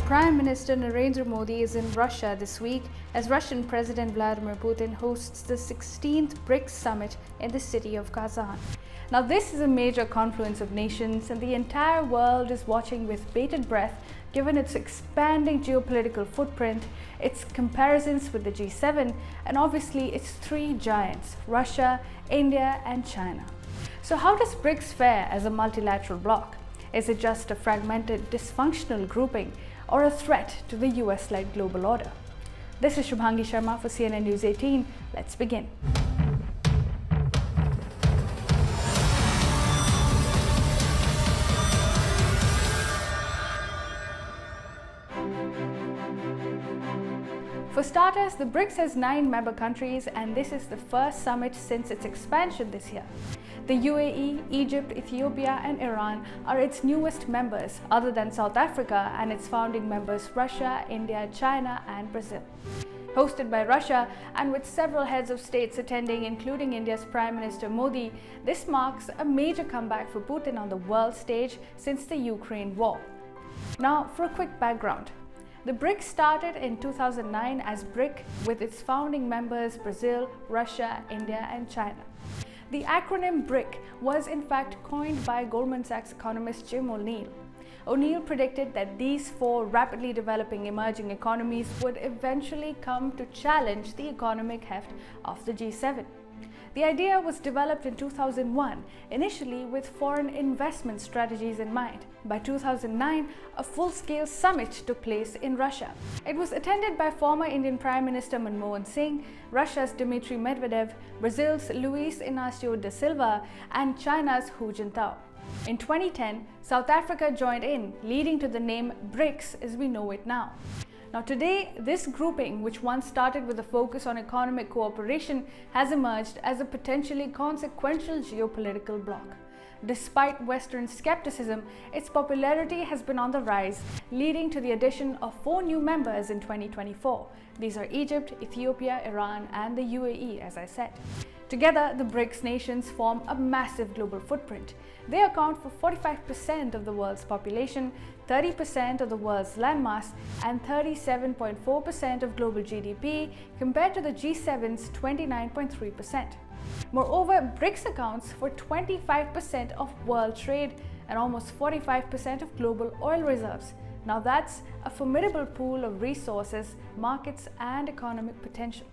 Prime Minister Narendra Modi is in Russia this week as Russian President Vladimir Putin hosts the 16th BRICS summit in the city of Kazan. Now, this is a major confluence of nations, and the entire world is watching with bated breath given its expanding geopolitical footprint, its comparisons with the G7, and obviously its three giants, Russia, India, and China. So how does BRICS fare as a multilateral bloc? Is it just a fragmented, dysfunctional grouping, or a threat to the US-led global order? This is Shubhangi Sharma for CNN News 18. Let's begin. For starters, the BRICS has 9 member countries, and this is the first summit since its expansion this year. The UAE, Egypt, Ethiopia, and Iran are its newest members, other than South Africa and its founding members Russia, India, China, and Brazil. Hosted by Russia and with several heads of states attending, including India's Prime Minister Modi, this marks a major comeback for Putin on the world stage since the Ukraine war. Now, for a quick background. The BRICS started in 2009 as BRIC with its founding members Brazil, Russia, India, and China. The acronym BRIC was in fact coined by Goldman Sachs economist Jim O'Neill. O'Neill predicted that these 4 rapidly developing emerging economies would eventually come to challenge the economic heft of the G7. The idea was developed in 2001, initially with foreign investment strategies in mind. By 2009, a full-scale summit took place in Russia. It was attended by former Indian Prime Minister Manmohan Singh, Russia's Dmitry Medvedev, Brazil's Luiz Inácio da Silva, and China's Hu Jintao. In 2010, South Africa joined in, leading to the name BRICS as we know it now. Now today, this grouping, which once started with a focus on economic cooperation, has emerged as a potentially consequential geopolitical bloc. Despite Western skepticism, its popularity has been on the rise, leading to the addition of 4 new members in 2024. These are Egypt, Ethiopia, Iran, and the UAE, as I said. Together, the BRICS nations form a massive global footprint. They account for 45% of the world's population, 30% of the world's landmass, and 37.4% of global GDP, compared to the G7's 29.3%. Moreover, BRICS accounts for 25% of world trade and almost 45% of global oil reserves. Now that's a formidable pool of resources, markets, and economic potential.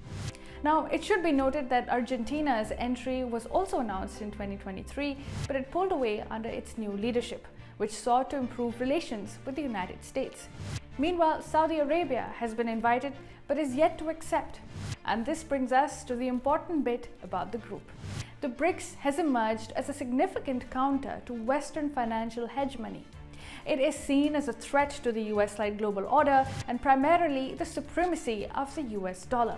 Now, it should be noted that Argentina's entry was also announced in 2023, but it pulled away under its new leadership, which sought to improve relations with the United States. Meanwhile, Saudi Arabia has been invited but is yet to accept. And this brings us to the important bit about the group. The BRICS has emerged as a significant counter to Western financial hegemony. It is seen as a threat to the US-led global order and primarily the supremacy of the US dollar.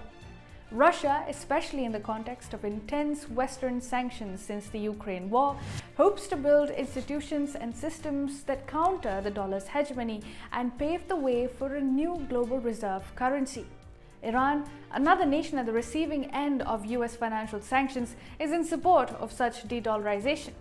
Russia, especially in the context of intense Western sanctions since the Ukraine war, hopes to build institutions and systems that counter the dollar's hegemony and pave the way for a new global reserve currency. Iran, another nation at the receiving end of US financial sanctions, is in support of such de-dollarization.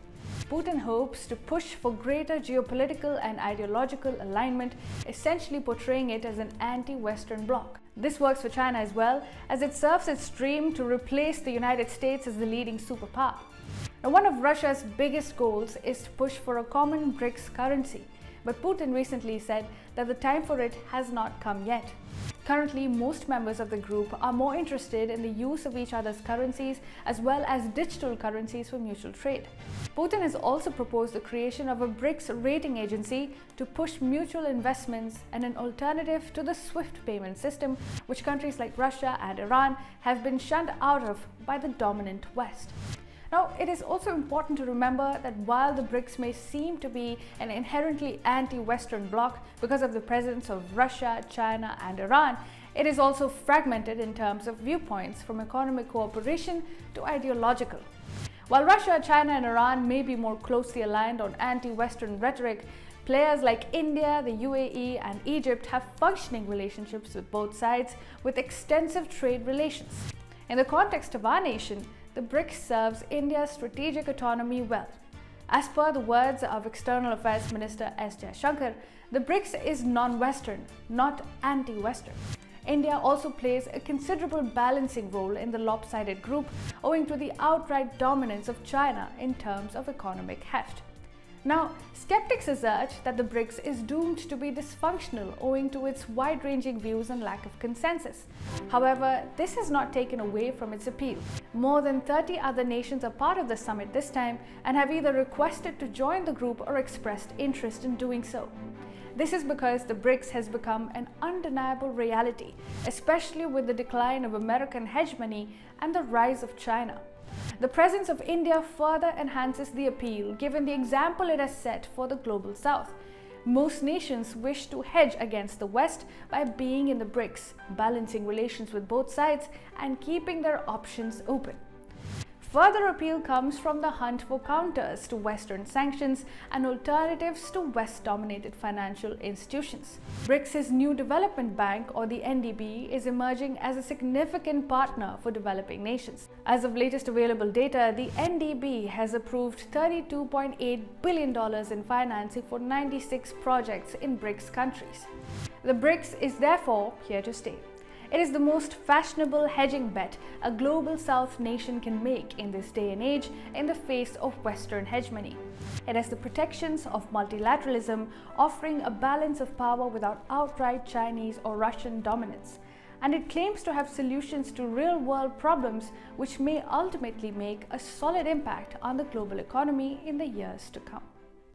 Putin hopes to push for greater geopolitical and ideological alignment, essentially portraying it as an anti-Western bloc. This works for China as well, as it serves its dream to replace the United States as the leading superpower. Now, one of Russia's biggest goals is to push for a common BRICS currency, but Putin recently said that the time for it has not come yet. Currently, most members of the group are more interested in the use of each other's currencies as well as digital currencies for mutual trade. Putin has also proposed the creation of a BRICS rating agency to push mutual investments and an alternative to the SWIFT payment system, which countries like Russia and Iran have been shunned out of by the dominant West. Now, it is also important to remember that while the BRICS may seem to be an inherently anti-Western bloc because of the presence of Russia, China, and Iran, it is also fragmented in terms of viewpoints, from economic cooperation to ideological. While Russia, China, and Iran may be more closely aligned on anti-Western rhetoric, players like India, the UAE, and Egypt have functioning relationships with both sides with extensive trade relations. In the context of our nation, the BRICS serves India's strategic autonomy well. As per the words of External Affairs Minister S. Jaishankar, the BRICS is non-Western, not anti-Western. India also plays a considerable balancing role in the lopsided group owing to the outright dominance of China in terms of economic heft. Now, skeptics assert that the BRICS is doomed to be dysfunctional owing to its wide-ranging views and lack of consensus. However, this has not taken away from its appeal. More than 30 other nations are part of the summit this time and have either requested to join the group or expressed interest in doing so. This is because the BRICS has become an undeniable reality, especially with the decline of American hegemony and the rise of China. The presence of India further enhances the appeal given the example it has set for the global south. Most nations wish to hedge against the West by being in the BRICS, balancing relations with both sides and keeping their options open. Further appeal comes from the hunt for counters to Western sanctions and alternatives to West-dominated financial institutions. BRICS' new development bank, or the NDB, is emerging as a significant partner for developing nations. As of latest available data, the NDB has approved $32.8 billion in financing for 96 projects in BRICS countries. The BRICS is therefore here to stay. It is the most fashionable hedging bet a global South nation can make in this day and age in the face of Western hegemony. It has the protections of multilateralism, offering a balance of power without outright Chinese or Russian dominance. And it claims to have solutions to real-world problems which may ultimately make a solid impact on the global economy in the years to come.